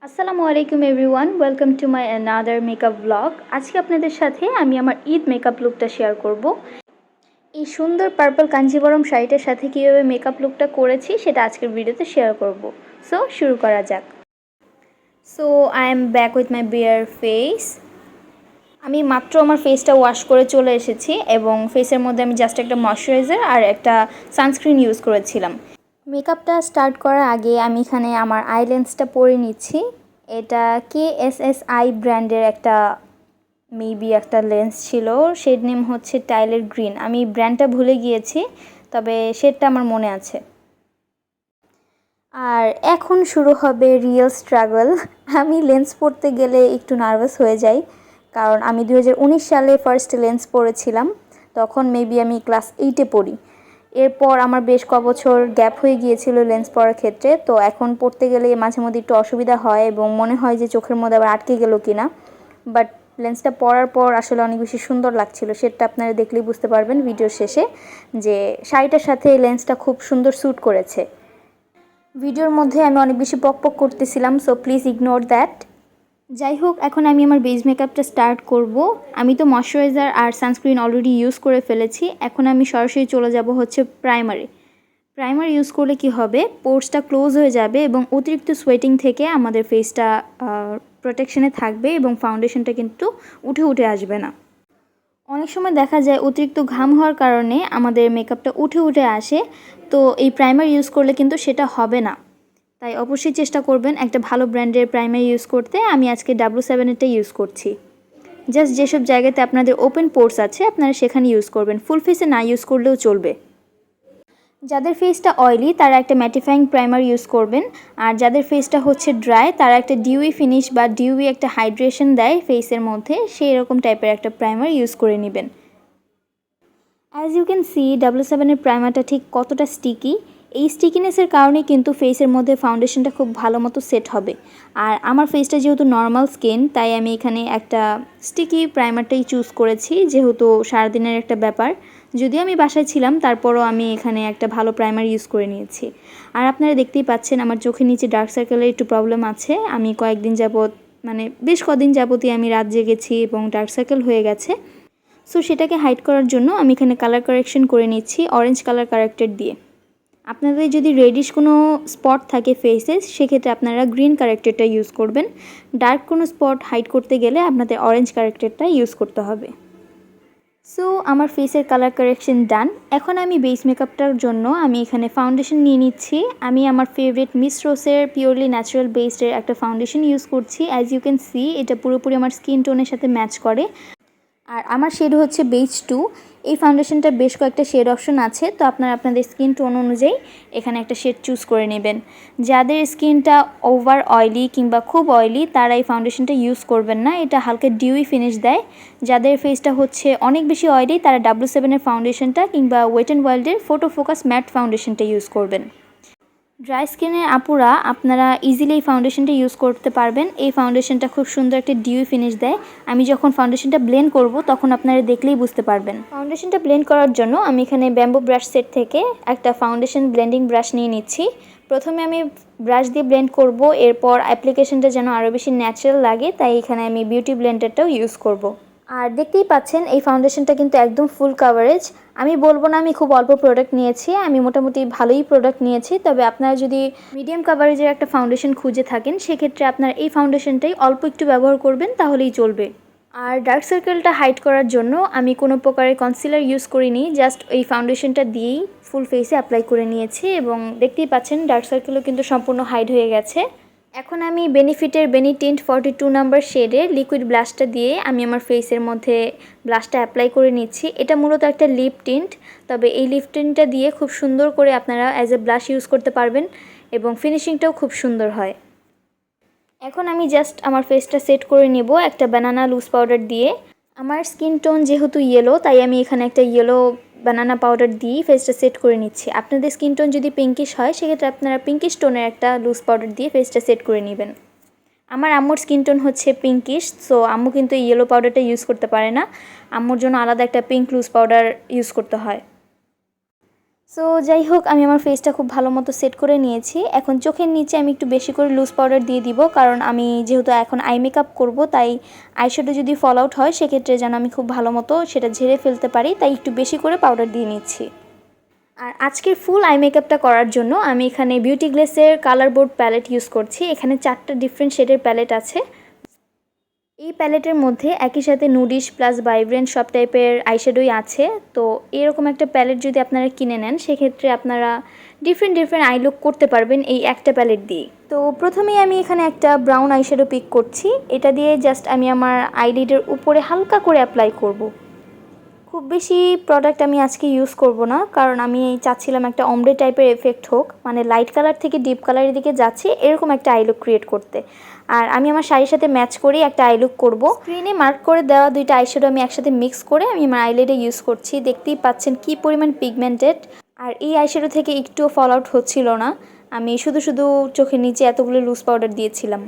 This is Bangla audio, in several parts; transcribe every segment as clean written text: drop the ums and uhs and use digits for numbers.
আসসালামু আলাইকুম everyone, welcome to my another makeup blog. আজকে আপনাদের সাথে আমি আমার ঈদ মেকআপ লুকটা শেয়ার করব। এই সুন্দর পার্পল কাঞ্জিবরম শাড়িটার সাথে কীভাবে মেকআপ লুকটা করেছি সেটা আজকের ভিডিওতে শেয়ার করব। সো শুরু করা যাক। So I am back with my bare face. আমি মাত্র আমার ফেসটা ওয়াশ করে চলে এসেছি এবং ফেসের মধ্যে আমি জাস্ট একটা ময়শ্চারাইজার আর একটা সানস্ক্রিন ইউজ করেছিলাম। মেকআপটা স্টার্ট করার আগে আমি এখানে আমার আই লেন্সটা পরে নিচ্ছি। এটা KSSI ব্র্যান্ডের একটা মেবি একটা লেন্স ছিল, শেড নেম হচ্ছে টাইলার গ্রিন। আমি ব্র্যান্ডটা ভুলে গিয়েছি, তবে শেডটা আমার মনে আছে। আর এখন শুরু হবে রিয়েল স্ট্রাগল। আমি লেন্স পরতে গেলে একটু নার্ভাস হয়ে যাই, কারণ আমি 2019 সালে ফার্স্ট লেন্স পরেছিলাম। তখন মেবি আমি ক্লাস 8-এ পড়ি। এরপর আমার বেশ কবছর গ্যাপ হয়ে গিয়েছিল লেন্স পরার ক্ষেত্রে, তো এখন পড়তে গেলে মাঝে মধ্যে একটু অসুবিধা হয় এবং মনে হয় যে চোখের মধ্যে আবার আটকে গেল কিনা। বাট লেন্সটা পরার পর আসলে অনেক বেশি সুন্দর লাগছিল, সেটা আপনারা দেখলেই বুঝতে পারবেন ভিডিওর শেষে যে শাড়িটার সাথে এই লেন্সটা খুব সুন্দর স্যুট করেছে। ভিডিওর মধ্যে আমি অনেক বেশি পক করতেছিলাম, সো প্লিজ ইগনোর দ্যাট। যাই হোক, এখন আমি আমার বেস মেকআপটা স্টার্ট করব। আমি তো ময়শ্চারাইজার আর সানস্ক্রিন অলরেডি ইউজ করে ফেলেছি। এখন আমি সরাসরি চলে যাব হচ্ছে প্রাইমারি ইউজ করলে কি হবে, পোর্সটা ক্লোজ হয়ে যাবে এবং অতিরিক্ত সোয়েটিং থেকে আমাদের ফেসটা প্রোটেকশনে থাকবে এবং ফাউন্ডেশনটা কিন্তু উঠে আসবে না। অনেক সময় দেখা যায় অতিরিক্ত ঘাম হওয়ার কারণে আমাদের মেকআপটা উঠে আসে, তো এই প্রাইমার ইউজ করলে কিন্তু সেটা হবে না। তাই অবশ্যই চেষ্টা করবেন একটা ভালো ব্র্যান্ডের প্রাইমার ইউজ করতে। আমি আজকে W7-এরটা ইউজ করছি। জাস্ট যেসব জায়গাতে আপনাদের ওপেন পোর্স আছে আপনারা সেখানে ইউজ করবেন, ফুল ফেসে না ইউজ করলেও চলবে। যাদের ফেসটা অয়েলি তারা একটা ম্যাটিফাইং প্রাইমার ইউজ করবেন, আর যাদের ফেসটা হচ্ছে ড্রাই তারা একটা ডিউই ফিনিশ বা ডিউই একটা হাইড্রেশন দেয় ফেসের মধ্যে, সেই রকম টাইপের একটা প্রাইমার ইউজ করে নেবেন। অ্যাজ ইউ ক্যান সি W7-এর প্রাইমারটা ঠিক কতটা স্টিকি। এই স্টিকিনেসের কারণে কিন্তু ফেসের মধ্যে ফাউন্ডেশনটা খুব ভালো মতো সেট হবে। আর আমার ফেসটা যেহেতু নর্মাল স্কিন, তাই আমি এখানে একটা স্টিকি প্রাইমারটাই চুজ করেছি, যেহেতু সারাদিনের একটা ব্যাপার। যদিও আমি বাসায় ছিলাম, তারপরও আমি এখানে একটা ভালো প্রাইমার ইউজ করে নিয়েছি। আর আপনারা দেখতেই পাচ্ছেন আমার চোখের নিচে ডার্ক সার্কেলের একটু প্রবলেম আছে। আমি কয়েকদিন যাবৎ বেশ কদিন যাবতই আমি রাত জেগেছি এবং ডার্ক সার্কেল হয়ে গেছে। সো সেটাকে হাইড করার জন্য আমি এখানে কালার কারেকশন করে নিচ্ছি অরেঞ্জ কালার কারেক্টর দিয়ে। আপনাদের যদি রেডিশ কোনো স্পট থাকে ফেসে, সেক্ষেত্রে আপনারা গ্রিন কারেক্টরটা ইউজ করবেন। ডার্ক কোনো স্পট হাইড করতে গেলে আপনাদের অরেঞ্জ কারেক্টরটা ইউজ করতে হবে। সো আমার ফেসের কালার কারেকশন ডান। এখন আমি বেস মেকআপটার জন্য আমি এখানে ফাউন্ডেশন নিয়ে নিচ্ছি। আমি আমার ফেভারিট মিস রোসের পিওরলি ন্যাচারাল বেসডের একটা ফাউন্ডেশন ইউজ করছি। অ্যাজ ইউ ক্যান সি এটা পুরোপুরি আমার স্কিন টোনের সাথে ম্যাচ করে। আর আমার শেড হচ্ছে বেজ 2। এই ফাউন্ডেশনটা বেশ কয়েকটা শেড অপশন আছে, তো আপনারা আপনাদের স্কিন টোন অনুযায়ী এখানে একটা শেড চুজ করে নেবেন। যাদের স্কিনটা ওভার অয়েলি কিংবা খুব অয়েলি তারা এই ফাউন্ডেশনটা ইউজ করবেন না, এটা হালকা ডিউই ফিনিশ দেয়। যাদের ফেসটা হচ্ছে অনেক বেশি অয়েলি তারা W7-এর ফাউন্ডেশনটা কিংবা ওয়েট অ্যান্ড ওয়াইল্ডের ফটো ফোকাস ম্যাট ফাউন্ডেশনটা ইউজ করবেন। ড্রাই স্কিনের আপুরা আপনারা ইজিলি এই ফাউন্ডেশনটা ইউজ করতে পারবেন। এই ফাউন্ডেশনটা খুব সুন্দর একটা ডিউই ফিনিশ দেয়। আমি যখন ফাউন্ডেশনটা ব্লেন্ড করব তখন আপনারা দেখলেই বুঝতে পারবেন। ফাউন্ডেশনটা ব্লেন্ড করার জন্য আমি এখানে ব্যাম্বু ব্রাশ সেট থেকে একটা ফাউন্ডেশন ব্লেন্ডিং ব্রাশ নিয়ে নিচ্ছি। প্রথমে আমি ব্রাশ দিয়ে ব্লেন্ড করব, এরপর অ্যাপ্লিকেশনটা যেন আরও বেশি ন্যাচারাল লাগে তাই এখানে আমি বিউটি ব্লেন্ডারটাও ইউজ করব। আর দেখতেই পাচ্ছেন এই ফাউন্ডেশনটা কিন্তু একদম ফুল কাভারেজ। আমি বলবো না আমি খুব অল্প প্রোডাক্ট নিয়েছি, আমি মোটামুটি ভালোই প্রোডাক্ট নিয়েছি। তবে আপনারা যদি মিডিয়াম কাভারেজের একটা ফাউন্ডেশন খুঁজে থাকেন সেক্ষেত্রে আপনার এই ফাউন্ডেশনটাই অল্প একটু ব্যবহার করবেন, তাহলেই চলবে। আর ডার্ক সার্কেলটা হাইড করার জন্য আমি কোনো প্রকারের কনসিলার ইউজ করিনি, জাস্ট এই ফাউন্ডেশনটা দিয়েই ফুল ফেসে অ্যাপ্লাই করে নিয়েছি এবং দেখতেই পাচ্ছেন ডার্ক সার্কেলও কিন্তু সম্পূর্ণ হাইড হয়ে গেছে। এখন আমি বেনিফিটের বেনি টিন্ট 42 নাম্বার শেডের লিকুইড ব্লাশটা দিয়ে আমি আমার ফেসের মধ্যে ব্লাশটা অ্যাপ্লাই করে নিচ্ছি। এটা মূলত একটা লিপ টিন্ট, তবে এই লিপ টিন্টটা দিয়ে খুব সুন্দর করে আপনারা অ্যাজ এ ব্লাশ ইউজ করতে পারবেন এবং ফিনিশিংটাও খুব সুন্দর হয়। এখন আমি জাস্ট আমার ফেসটা সেট করে নেব একটা বানানা লুজ পাউডার দিয়ে। আমার স্কিন টোন যেহেতু ইয়েলো, তাই আমি এখানে একটা ইয়েলো বানানা পাউডার দিয়ে ফেসটা সেট করে নিচ্ছি। আপনাদের স্কিন টোন যদি পিঙ্কিশ হয় সেক্ষেত্রে আপনারা পিঙ্কিশ টোনের একটা লুজ পাউডার দিয়ে ফেসটা সেট করে নেবেন। আমার আম্মুর স্কিন টোন হচ্ছে পিঙ্কিশ, সো আম্মু কিন্তু ইয়েলো পাউডারটা ইউজ করতে পারে না, আম্মুর জন্য আলাদা একটা পিঙ্ক লুজ পাউডার ইউজ করতে হয়। সো যাই হোক, আমি আমার ফেসটা খুব ভালো মতো সেট করে নিয়েছি। এখন চোখের নিচে আমি একটু বেশি করে লুজ পাউডার দিয়ে দিব, কারণ আমি যেহেতু এখন আই মেকআপ করব, তাই আইশ্যাডো যদি ফল আউট হয় সেক্ষেত্রে যেন আমি খুব ভালো মতো সেটা ঝেড়ে ফেলতে পারি, তাই একটু বেশি করে পাউডার দিয়ে নিচ্ছি। আর আজকের ফুল আই মেকআপটা করার জন্য আমি এখানে বিউটি গ্লেসের কালার বোর্ড প্যালেট ইউজ করছি। এখানে 4টা ডিফারেন্ট শেডের প্যালেট আছে। এই প্যালেটের মধ্যে একই সাথে নুডিশ প্লাস ভাইব্রেন্ট সব টাইপের আইশ্যাডোই আছে। তো এরকম একটা প্যালেট যদি আপনারা কিনে নেন, সেক্ষেত্রে আপনারা ডিফারেন্ট আই লুক করতে পারবেন এই একটা প্যালেট দিয়ে। তো প্রথমেই আমি এখানে একটা ব্রাউন আইশ্যাডো পিক করছি। এটা দিয়ে জাস্ট আমি আমার আইলিডের উপরে হালকা করে অ্যাপ্লাই করব। খুব বেশি প্রোডাক্ট আমি আজকে ইউজ করব না, কারণ আমি চাচ্ছিলাম একটা অমব্রে টাইপের এফেক্ট হোক, মানে লাইট কালার থেকে ডিপ কালারের দিকে যাচ্ছে এরকম একটা আই লুক ক্রিয়েট করতে। আর আমি আমার শাড়ির সাথে ম্যাচ করেই একটা আই লুক করবো। স্ক্রিনে মার্ক করে দেওয়া 2টা আইশ্যাডো আমি একসাথে মিক্স করে আমি আমার আইলিডে ইউজ করছি। দেখতেই পাচ্ছেন কি পরিমাণ পিগমেন্টেড। আর এই আইশ্যাডো থেকে একটুও ফল আউট হচ্ছিল না। আমি শুধু চোখের নিচে এতগুলো লুজ পাউডার দিয়েছিলাম।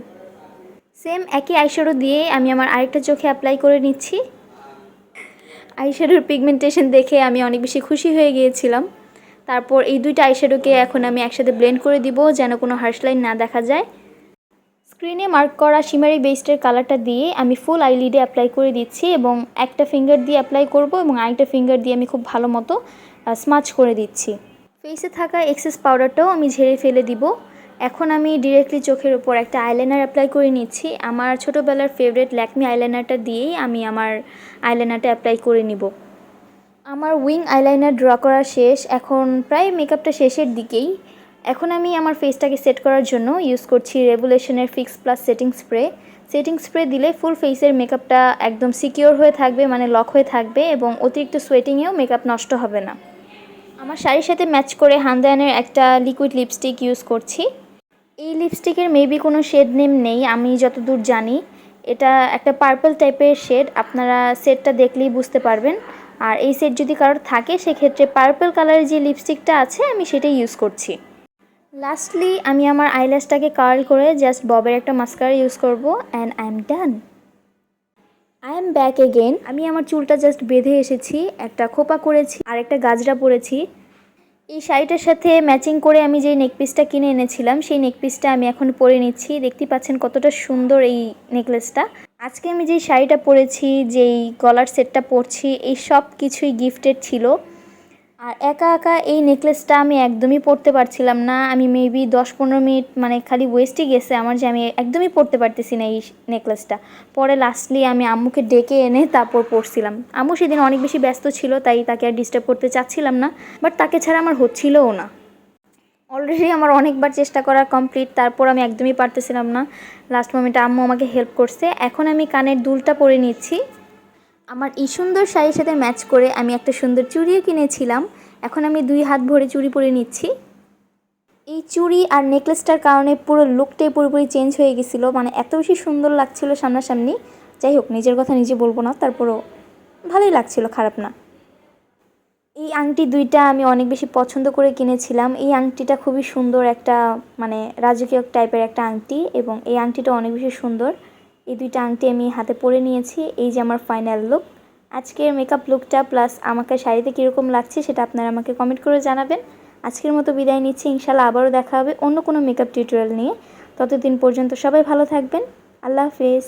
সেম একই আইশ্যাডো দিয়ে আমি আমার আরেকটা চোখে অ্যাপ্লাই করে নিচ্ছি। আইশ্যাডোর পিগমেন্টেশন দেখে আমি অনেক বেশি খুশি হয়ে গিয়েছিলাম। তারপর এই 2টা আইশ্যাডোকে এখন আমি একসাথে ব্লেন্ড করে দিব, যেন কোনো হার্শ লাইন না দেখা যায়। স্ক্রিনে মার্ক করা শিমারি বেস্টের কালারটা দিয়ে আমি ফুল আইলিডে অ্যাপ্লাই করে দিচ্ছি, এবং একটা ফিঙ্গার দিয়ে অ্যাপ্লাই করব এবং আরেকটা ফিঙ্গার দিয়ে আমি খুব ভালো মতো স্মাচ করে দিচ্ছি। ফেসে থাকা এক্সেস পাউডারটাও আমি ঝেড়ে ফেলে দিব। এখন আমি ডিরেক্টলি চোখের উপর একটা আইলাইনার অ্যাপ্লাই করে নিচ্ছি। আমার ছোটোবেলার ফেভারিট ল্যাকমি আইলাইনারটা দিয়েই আমি আমার আইলাইনারটা অ্যাপ্লাই করে নিব। আমার উইং আইলাইনার ড্র করা শেষ। এখন প্রায় মেকআপটা শেষের দিকেই। এখন আমি আমার ফেসটাকে সেট করার জন্য ইউজ করছি রেভুলেশনের fix plus setting spray. Setting spray দিলে ফুল ফেসের মেকআপটা একদম সিকিওর হয়ে থাকবে, মানে লক হয়ে থাকবে, এবং অতিরিক্ত সোয়েটিংয়েও মেকআপ নষ্ট হবে না। আমার শাড়ির সাথে ম্যাচ করে হান্দায়ানের একটা লিকুইড লিপস্টিক ইউজ করছি। এই লিপস্টিকের মেবি কোনো শেড নেম নেই আমি যতদূর জানি। এটা একটা পার্পল টাইপের শেড, আপনারা শেডটা দেখলেই বুঝতে পারবেন। আর এই শেড যদি কারোর থাকে সেক্ষেত্রে পার্পল কালারের যে লিপস্টিকটা আছে আমি সেটাই ইউজ করছি। লাস্টলি আমি আমার আইল্যাশটাকে কার্ল করে জাস্ট ববের একটা মাস্কারা ইউজ করব, and I am done. I am back again. আমি আমার চুলটা জাস্ট বেঁধে এসেছি, একটা খোপা করেছি আর একটা গাজরা পরেছি। এই শাড়িটার সাথে ম্যাচিং করে আমি যেই নেকপিসটা কিনে এনেছিলাম সেই নেকপিসটা আমি এখন পরে নিচ্ছি। দেখতে পাচ্ছেন কতটা সুন্দর এই নেকলেসটা। আজকে আমি যেই শাড়িটা পরেছি, যেই গলার সেটটা পরছি, এই সব কিছুই গিফটেড ছিল। আর একা একা এই নেকলেসটা আমি একদমই পরতে পারছিলাম না। আমি মেবি 10-15 মিনিট মানে খালি ওয়েস্টই গেছে আমার, যে আমি একদমই পরতে পারতেছি না এই নেকলেসটা। পরে লাস্টলি আমি আম্মুকে ডেকে এনে তারপর পরছিলাম। আম্মু সেদিন অনেক বেশি ব্যস্ত ছিল, তাই তাকে আর ডিস্টার্ব করতে চাচ্ছিলাম না, বাট তাকে ছাড়া আমার হচ্ছিলও না। অলরেডি আমার অনেকবার চেষ্টা করা কমপ্লিট, তারপর আমি একদমই পারতেছিলাম না। লাস্ট মোমেন্টে আম্মু আমাকে হেল্প করছে। এখন আমি কানের দুলটা পরে নিচ্ছি। আমার এই সুন্দর শাড়ির সাথে ম্যাচ করে আমি একটা সুন্দর চুড়িও কিনেছিলাম। এখন আমি 2 হাত ভরে চুড়ি পরে নিচ্ছি। এই চুড়ি আর নেকলেসটার কারণে পুরো লুকটাই পুরোপুরি চেঞ্জ হয়ে গেছিলো, মানে এত বেশি সুন্দর লাগছিল সামনাসামনি। যাই হোক, নিজের কথা নিজে বলবো না, তারপরও ভালোই লাগছিল, খারাপ না। এই আংটি 2টা আমি অনেক বেশি পছন্দ করে কিনেছিলাম। এই আংটিটা খুবই সুন্দর, একটা মানে রাজকীয় টাইপের একটা আংটি, এবং এই আংটিটা অনেক বেশি সুন্দর। এই 2টা আংটি আমি হাতে পরে নিয়েছি। এই যে আমার ফাইনাল লুক। আজকের মেকআপ লুকটা প্লাস আমাকে শাড়িতে কীরকম লাগছে সেটা আপনারা আমাকে কমেন্ট করে জানাবেন। আজকের মতো বিদায় নিচ্ছি, ইনশাল্লাহ আবারও দেখা হবে অন্য কোনো মেকআপ টিউটোরিয়াল নিয়ে। ততদিন পর্যন্ত সবাই ভালো থাকবেন। আল্লাহ হাফেজ।